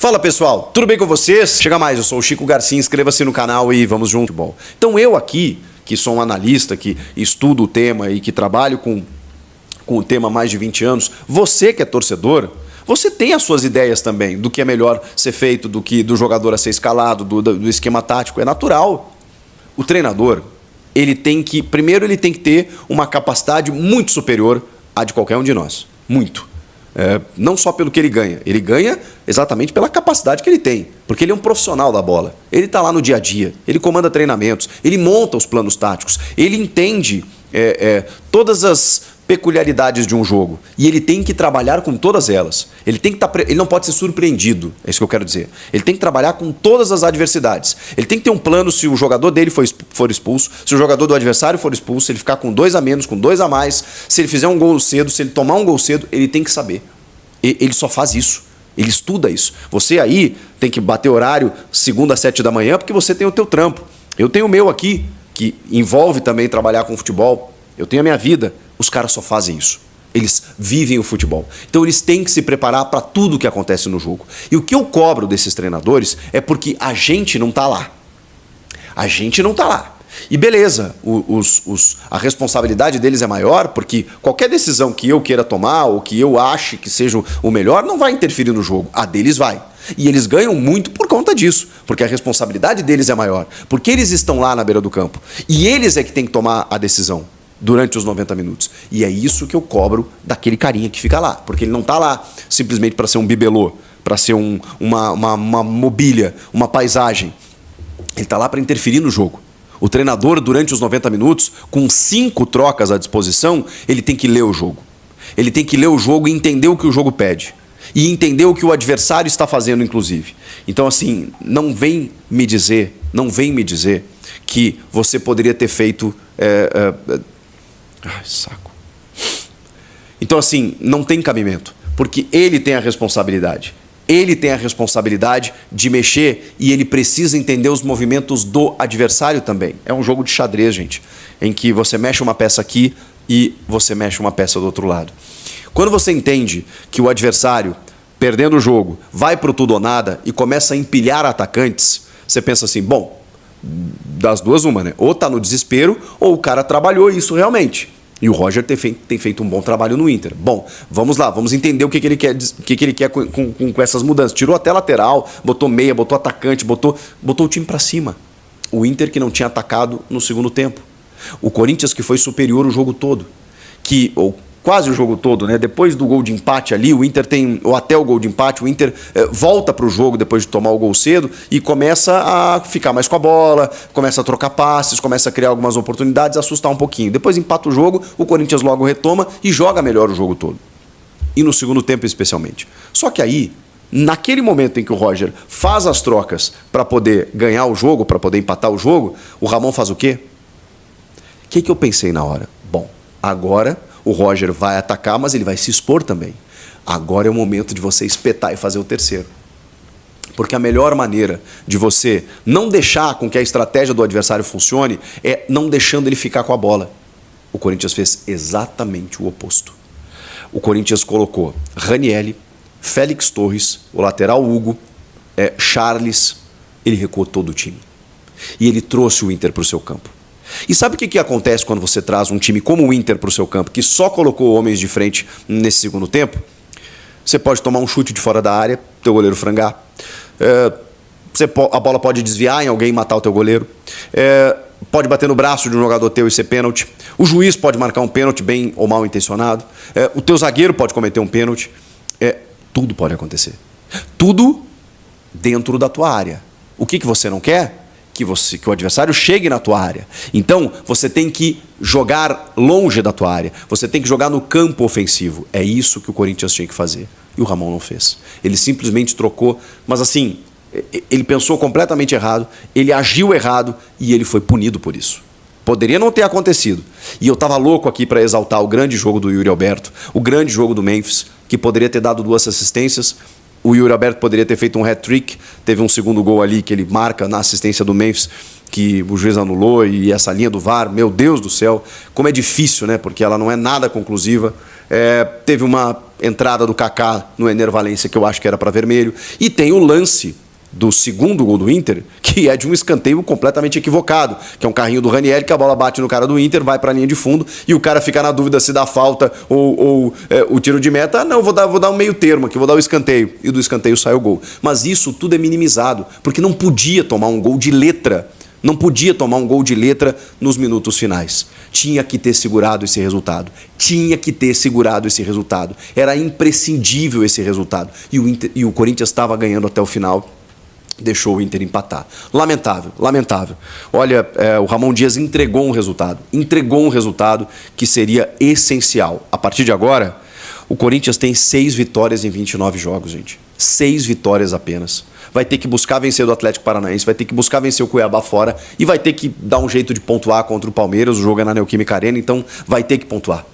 Fala pessoal, tudo bem com vocês? Chega mais, eu sou o Chico Garcia, inscreva-se no canal e vamos junto. Bom, então eu aqui, que sou um analista, que estudo o tema e que trabalho com o tema há mais de 20 anos, você que é torcedor, você tem as suas ideias também do que é melhor ser feito, do jogador a ser escalado, do esquema tático, é natural. O treinador, primeiro ele tem que ter uma capacidade muito superior à de qualquer um de nós, muito. Não só pelo que ele ganha exatamente pela capacidade que ele tem, porque ele é um profissional da bola, ele está lá no dia a dia, ele comanda treinamentos, ele monta os planos táticos, ele entende todas as peculiaridades de um jogo e ele tem que trabalhar com todas elas. Ele não pode ser surpreendido, é isso que eu quero dizer. Ele tem que trabalhar com todas as adversidades. Ele tem que ter um plano se o jogador dele for expulso, se o jogador do adversário for expulso, se ele ficar com 2 a menos, com 2 a mais, se ele fizer um gol cedo, se ele tomar um gol cedo, ele tem que saber. Ele só faz isso. Ele estuda isso. Você aí tem que bater horário segunda às 7 da manhã porque você tem o teu trampo. Eu tenho o meu aqui, que envolve também trabalhar com futebol. Eu tenho a minha vida. Os caras só fazem isso. Eles vivem o futebol. Então eles têm que se preparar para tudo o que acontece no jogo. E o que eu cobro desses treinadores é porque a gente não está lá. A gente não está lá. E beleza, a responsabilidade deles é maior, porque qualquer decisão que eu queira tomar ou que eu ache que seja o melhor não vai interferir no jogo. A deles vai. E eles ganham muito por conta disso, porque a responsabilidade deles é maior. Porque eles estão lá na beira do campo. E eles é que tem que tomar a decisão durante os 90 minutos. E é isso que eu cobro daquele carinha que fica lá. Porque ele não está lá simplesmente para ser um bibelô, para ser uma mobília, uma paisagem. Ele está lá para interferir no jogo. O treinador, durante os 90 minutos, com 5 trocas à disposição, ele tem que ler o jogo. Ele tem que ler o jogo e entender o que o jogo pede. E entender o que o adversário está fazendo, inclusive. Então, assim, não vem me dizer que você poderia ter feito... Ai, saco. Então, assim, não tem cabimento. Porque ele tem a responsabilidade. Ele tem a responsabilidade de mexer e ele precisa entender os movimentos do adversário também. É um jogo de xadrez, gente, em que você mexe uma peça aqui e você mexe uma peça do outro lado. Quando você entende que o adversário, perdendo o jogo, vai pro tudo ou nada e começa a empilhar atacantes, você pensa assim, bom, das duas uma, né? Ou tá no desespero ou o cara trabalhou isso realmente. E o Roger tem feito um bom trabalho no Inter. Bom, vamos lá, vamos entender o que ele quer com essas mudanças. Tirou até lateral, botou meia, botou atacante, botou o time para cima. O Inter que não tinha atacado no segundo tempo. O Corinthians que foi superior o jogo todo. Ou quase o jogo todo, né? Depois do gol de empate ali, o Inter ou até o gol de empate, o Inter volta para o jogo depois de tomar o gol cedo e começa a ficar mais com a bola, começa a trocar passes, começa a criar algumas oportunidades, assustar um pouquinho. Depois empata o jogo, o Corinthians logo retoma e joga melhor o jogo todo. E no segundo tempo especialmente. Só que aí, naquele momento em que o Roger faz as trocas para poder ganhar o jogo, para poder empatar o jogo, o Ramon faz o quê? O que eu pensei na hora? Bom, agora... o Roger vai atacar, mas ele vai se expor também. Agora é o momento de você espetar e fazer o terceiro. Porque a melhor maneira de você não deixar com que a estratégia do adversário funcione é não deixando ele ficar com a bola. O Corinthians fez exatamente o oposto. O Corinthians colocou Ranieri, Félix Torres, o lateral Hugo, Charles. Ele recuou todo o time. E ele trouxe o Inter para o seu campo. E sabe o que acontece quando você traz um time como o Inter para o seu campo, que só colocou homens de frente nesse segundo tempo? Você pode tomar um chute de fora da área, teu goleiro frangar. A bola pode desviar em alguém e matar o teu goleiro. Pode bater no braço de um jogador teu e ser pênalti. O juiz pode marcar um pênalti bem ou mal intencionado. O teu zagueiro pode cometer um pênalti. Tudo pode acontecer. Tudo dentro da tua área. O que você não quer? Que o adversário chegue na tua área. Então, você tem que jogar longe da tua área. Você tem que jogar no campo ofensivo. É isso que o Corinthians tinha que fazer. E o Ramon não fez. Ele simplesmente trocou, mas assim, ele pensou completamente errado, ele agiu errado e ele foi punido por isso. Poderia não ter acontecido. E eu estava louco aqui para exaltar o grande jogo do Yuri Alberto, o grande jogo do Memphis, que poderia ter dado 2 assistências. O Yuri Alberto poderia ter feito um hat-trick, teve um segundo gol ali que ele marca na assistência do Memphis, que o juiz anulou, e essa linha do VAR, meu Deus do céu, como é difícil, né? Porque ela não é nada conclusiva. Teve uma entrada do Kaká no Ener Valencia que eu acho que era para vermelho. E tem o lance do segundo gol do Inter, que é de um escanteio completamente equivocado, que é um carrinho do Ranieri, que a bola bate no cara do Inter, vai para a linha de fundo, e o cara fica na dúvida se dá falta ou o tiro de meta. Ah, não, vou dar um meio termo aqui, vou dar o escanteio. E do escanteio sai o gol. Mas isso tudo é minimizado, porque não podia tomar um gol de letra. Não podia tomar um gol de letra nos minutos finais. Tinha que ter segurado esse resultado. Tinha que ter segurado esse resultado. Era imprescindível esse resultado. E o Corinthians estava ganhando até o final. Deixou o Inter empatar. Lamentável, lamentável. Olha, o Ramon Dias entregou um resultado que seria essencial. A partir de agora, o Corinthians tem 6 vitórias em 29 jogos, gente. 6 vitórias apenas. Vai ter que buscar vencer do Atlético Paranaense, vai ter que buscar vencer o Cuiabá fora e vai ter que dar um jeito de pontuar contra o Palmeiras. O jogo é na Neoquímica Arena, então vai ter que pontuar.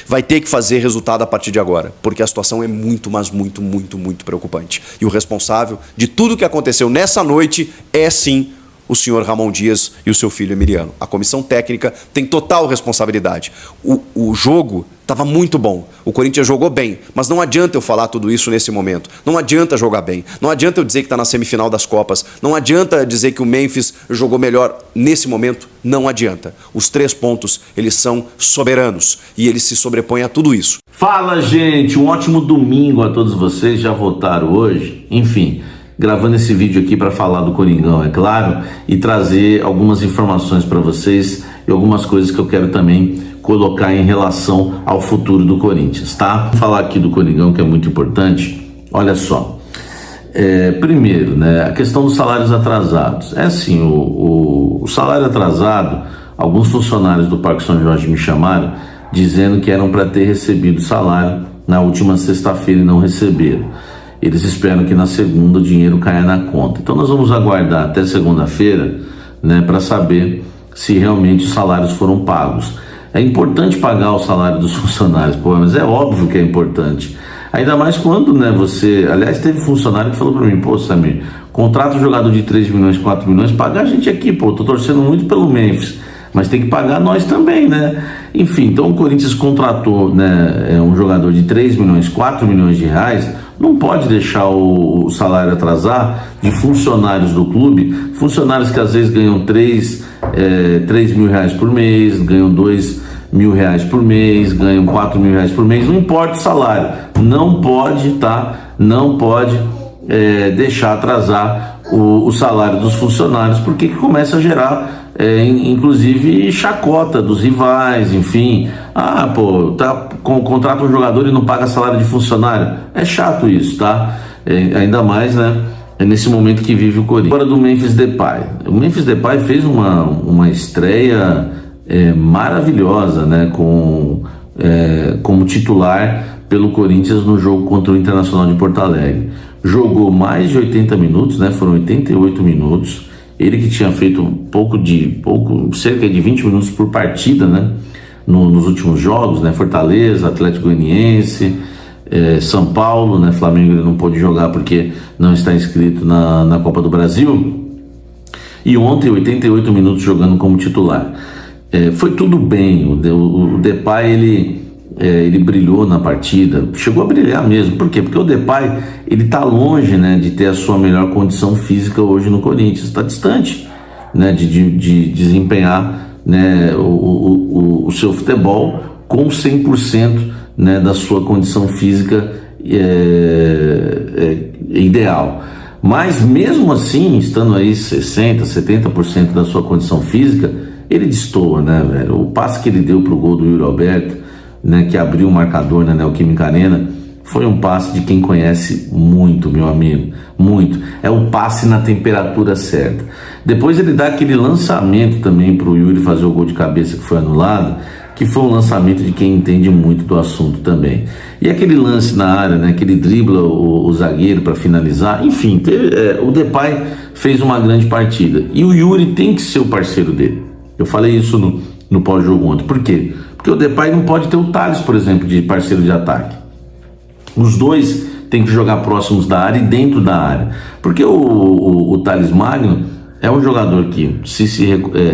Vai ter que fazer resultado a partir de agora, porque a situação é muito, mas muito, muito, muito preocupante. E o responsável de tudo que aconteceu nessa noite é sim o senhor Ramon Dias e o seu filho Emiliano. A comissão técnica tem total responsabilidade. O jogo estava muito bom, o Corinthians jogou bem, mas não adianta eu falar tudo isso nesse momento. Não adianta jogar bem, não adianta eu dizer que está na semifinal das Copas, não adianta dizer que o Memphis jogou melhor nesse momento, não adianta. Os 3 pontos, eles são soberanos e eles se sobrepõem a tudo isso. Fala, gente, um ótimo domingo a todos vocês, já votaram hoje? Enfim, gravando esse vídeo aqui para falar do Coringão, é claro, e trazer algumas informações para vocês e algumas coisas que eu quero também colocar em relação ao futuro do Corinthians, tá? Vou falar aqui do Coringão, que é muito importante. Olha só, primeiro, né, a questão dos salários atrasados. É assim, o salário atrasado, alguns funcionários do Parque São Jorge me chamaram dizendo que eram para ter recebido o salário na última sexta-feira e não receberam. Eles esperam que na segunda o dinheiro caia na conta. Então nós vamos aguardar até segunda-feira, né, para saber se realmente os salários foram pagos. É importante pagar o salário dos funcionários, pô, mas é óbvio que é importante. Ainda mais quando, né, você... Aliás, teve funcionário que falou para mim, pô, Samir, contrata um jogador de 3 milhões, 4 milhões, paga a gente aqui, pô, tô torcendo muito pelo Memphis, mas tem que pagar nós também, né? Enfim, então o Corinthians contratou, né, um jogador de 3 milhões, 4 milhões de reais, não pode deixar o salário atrasar de funcionários do clube, funcionários que às vezes ganham 3 mil reais por mês, ganham 2 mil reais por mês, ganham 4 mil reais por mês, não importa o salário, não pode, tá? Não pode deixar atrasar o salário dos funcionários, porque começa a gerar inclusive chacota dos rivais, enfim. Ah, pô, contrata um jogador e não paga salário de funcionário. É chato isso, tá? Ainda mais, né? Nesse momento que vive o Corinthians. Agora do Memphis Depay. O Memphis Depay fez uma estreia maravilhosa, né? Como titular pelo Corinthians no jogo contra o Internacional de Porto Alegre. Jogou mais de 80 minutos, né? Foram 88 minutos. Ele que tinha feito cerca de 20 minutos por partida, né? Nos últimos jogos, né? Fortaleza, Atlético Goianiense, São Paulo, né? Flamengo ele não pôde jogar porque não está inscrito na Copa do Brasil. E ontem 88 minutos jogando como titular. Foi tudo bem. O Depay ele brilhou na partida, chegou a brilhar mesmo. Por quê? Porque o Depay ele está longe, né, de ter a sua melhor condição física hoje no Corinthians, está distante, né, de desempenhar, né, o seu futebol com 100%, né, da sua condição física ideal. Mas mesmo assim, estando aí 60%, 70% da sua condição física, ele destoa, né, velho? O passe que ele deu pro gol do Yuri Alberto, né, que abriu o marcador na Neoquímica Arena, foi um passe de quem conhece muito, meu amigo, muito. É o passe na temperatura certa. Depois ele dá aquele lançamento também para o Yuri fazer o gol de cabeça que foi anulado, que foi um lançamento de quem entende muito do assunto também. E aquele lance na área, né, que ele dribla o zagueiro para finalizar, enfim, o Depay fez uma grande partida. E o Yuri tem que ser o parceiro dele. Eu falei isso no pós-jogo ontem. Por quê? Porque o Depay não pode ter o Thales, por exemplo, de parceiro de ataque. Os dois têm que jogar próximos da área e dentro da área. Porque o Thales Magno é um jogador que, se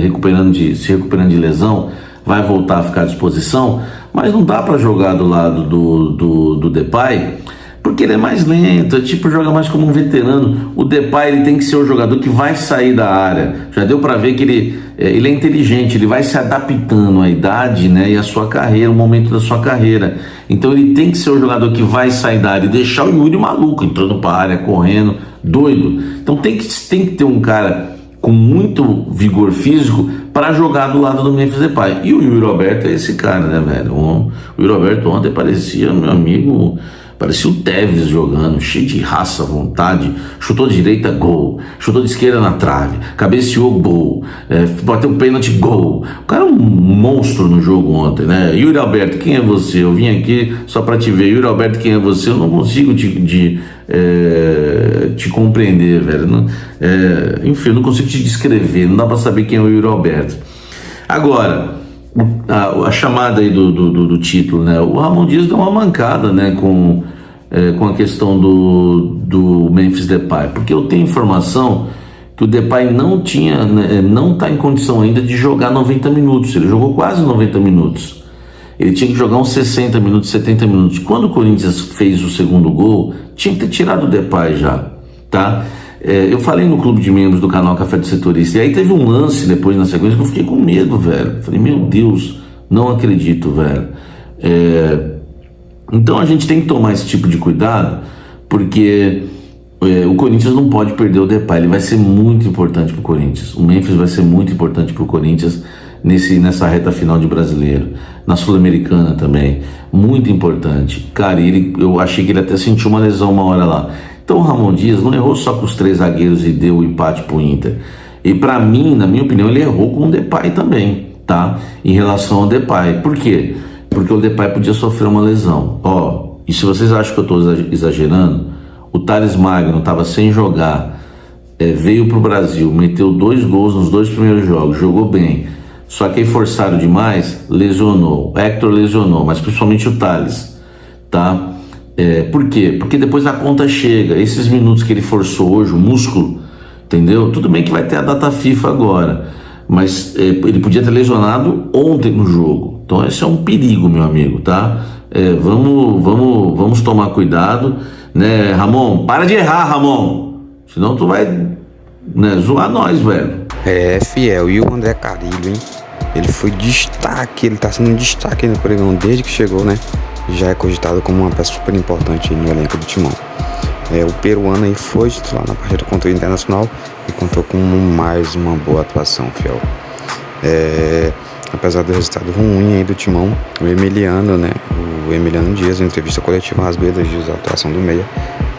recuperando de lesão, vai voltar a ficar à disposição, Mas não dá para jogar do lado do Depay, porque ele é mais lento, é tipo joga mais como um veterano. O Depay ele tem que ser o jogador que vai sair da área. Já deu para ver que ele é inteligente, ele vai se adaptando à idade, né, e à sua carreira, o momento da sua carreira. Então ele tem que ser o jogador que vai sair da área e deixar o Yuri maluco, entrando para a área, correndo, doido. Então tem que ter um cara com muito vigor físico para jogar do lado do Memphis Depay. E o Yuri Alberto é esse cara, né, velho? O Yuri Alberto ontem parecia, meu amigo, parecia o Tevez jogando, cheio de raça, vontade. Chutou de direita, gol. Chutou de esquerda na trave. Cabeceou, gol. Bateu um pênalti, gol. O cara é um monstro no jogo ontem, né? Yuri Alberto, quem é você? Eu vim aqui só para te ver. Yuri Alberto, quem é você? Eu não consigo te compreender, velho. Enfim, eu não consigo te descrever. Não dá para saber quem é o Yuri Alberto. Agora, a chamada aí do título, né? O Ramon Dias deu uma mancada, né, com a questão do Memphis Depay, porque eu tenho informação que o Depay não está em condição ainda de jogar 90 minutos. Ele jogou quase 90 minutos. Ele tinha que jogar uns 60 minutos, 70 minutos. Quando o Corinthians fez o segundo gol, tinha que ter tirado o Depay já, tá? Eu falei no clube de membros do canal Café do Setorista, e aí teve um lance depois na sequência que eu fiquei com medo, velho. Falei, meu Deus, não acredito, velho. Então a gente tem que tomar esse tipo de cuidado, porque o Corinthians não pode perder o Depay. Ele vai ser muito importante pro Corinthians. O Memphis vai ser muito importante pro Corinthians nessa reta final de Brasileiro. Na Sul-Americana também, muito importante. Cara, eu achei que ele até sentiu uma lesão uma hora lá. Então o Ramon Dias não errou só com os 3 zagueiros e deu o empate pro Inter. E para mim, na minha opinião, ele errou com o Depay também, tá? Em relação ao Depay. Por quê? Porque o Depay podia sofrer uma lesão. E se vocês acham que eu estou exagerando, o Thales Magno estava sem jogar, veio pro Brasil, meteu 2 gols nos 2 primeiros jogos, jogou bem. Só que aí forçaram demais, lesionou. O Hector lesionou, mas principalmente o Thales, tá? Por quê? Porque depois a conta chega. Esses minutos que ele forçou hoje, o músculo, entendeu? Tudo bem que vai ter a data FIFA agora, mas ele podia ter lesionado ontem no jogo. Então esse é um perigo, meu amigo, tá? Vamos tomar cuidado, né, Ramon? Para de errar, Ramon! Senão tu vai, né, zoar nós, velho. Fiel. E o André Carilho, hein? Ele foi destaque, ele tá sendo um destaque no Coringão desde que chegou, né? Já é cogitado como uma peça super importante no elenco do Timão. O peruano aí foi titular na partida contra o Internacional e contou com mais uma boa atuação, Fiel. Apesar do resultado ruim aí do Timão, o Emiliano Dias, em entrevista coletiva, rasgou elogios à atuação do meia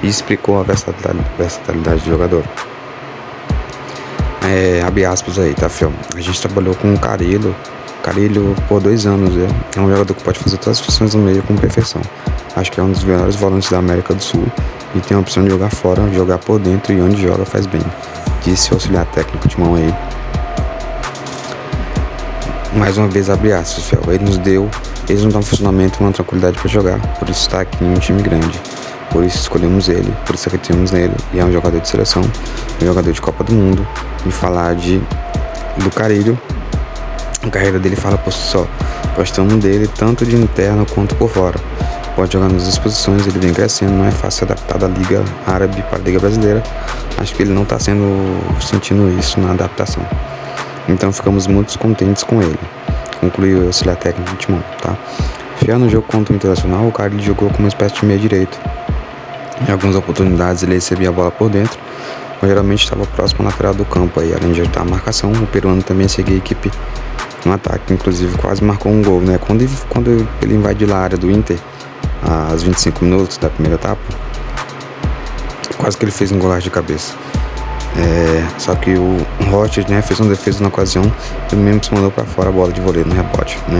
e explicou a versatilidade do jogador. Abre aspas aí, tá, Fiel? A gente trabalhou com o Carilho por 2 anos. É um jogador que pode fazer todas as funções no meio com perfeição. Acho que é um dos melhores volantes da América do Sul e tem a opção de jogar fora, jogar por dentro, e onde joga faz bem, disse o auxiliar técnico de mão aí. Mais uma vez, abre aspas, Fiel. Eles nos dão um funcionamento e uma tranquilidade para jogar, por isso está aqui em um time grande. Por isso escolhemos ele, por isso acreditamos nele. E é um jogador de seleção, um jogador de Copa do Mundo. E falar do Carilho, a carreira dele fala por si só. Gostamos dele tanto de interno quanto por fora. Pode jogar nas duas posições, ele vem crescendo, não é fácil se adaptar da Liga Árabe para a Liga Brasileira. Acho que ele não está sentindo isso na adaptação. Então ficamos muito contentes com ele. Concluiu o auxiliar técnico do Timão, tá? Fiel no jogo contra o Internacional, o Carilho jogou como uma espécie de meia direito. Em algumas oportunidades ele recebia a bola por dentro, mas geralmente estava próximo à lateral do campo aí. Além de ajudar a marcação, o peruano também seguia a equipe no ataque, inclusive quase marcou um gol, né? Quando ele invadiu a área do Inter, aos 25 minutos da primeira etapa, quase que ele fez um golaço de cabeça. Só que o Rocha, né, fez uma defesa na ocasião e mesmo se mandou para fora a bola de voleio no rebote, né?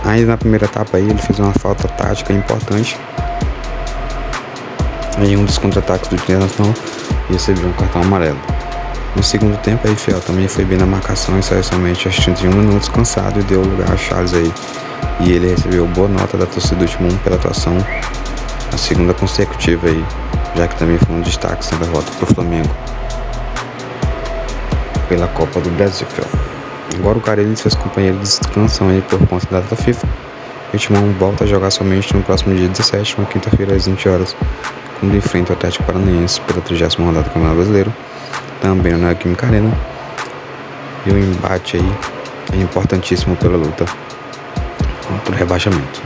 Ainda na primeira etapa aí, ele fez uma falta tática importante em um dos contra-ataques do Internacional e recebeu um cartão amarelo. No segundo tempo aí, Fiel também foi bem na marcação e saiu somente aos 31 minutos cansado e deu lugar a Charles aí. E ele recebeu boa nota da torcida do Timão pela atuação, a segunda consecutiva aí, já que também foi um destaque sem derrota para o Flamengo pela Copa do Brasil, Fiel. Agora o Carilho e seus companheiros descansam aí por conta da data FIFA E o Timão volta a jogar somente no próximo dia 17, uma quinta-feira às 20 horas, quando enfrenta o Atlético Paranaense pela 30ª rodada do Campeonato Brasileiro, também na Neoquímica Arena. E o embate aí é importantíssimo pela luta contra o rebaixamento.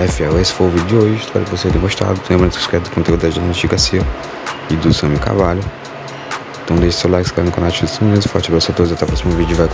Fiel, esse foi o vídeo de hoje, espero que vocês tenham gostado. Lembrando de se inscrever no conteúdo da Janete Garcia e do Sami Carvalho. Então deixe seu like, se inscreve no canal, ative o sininho. Forte abraço a todos, até o próximo vídeo. Vai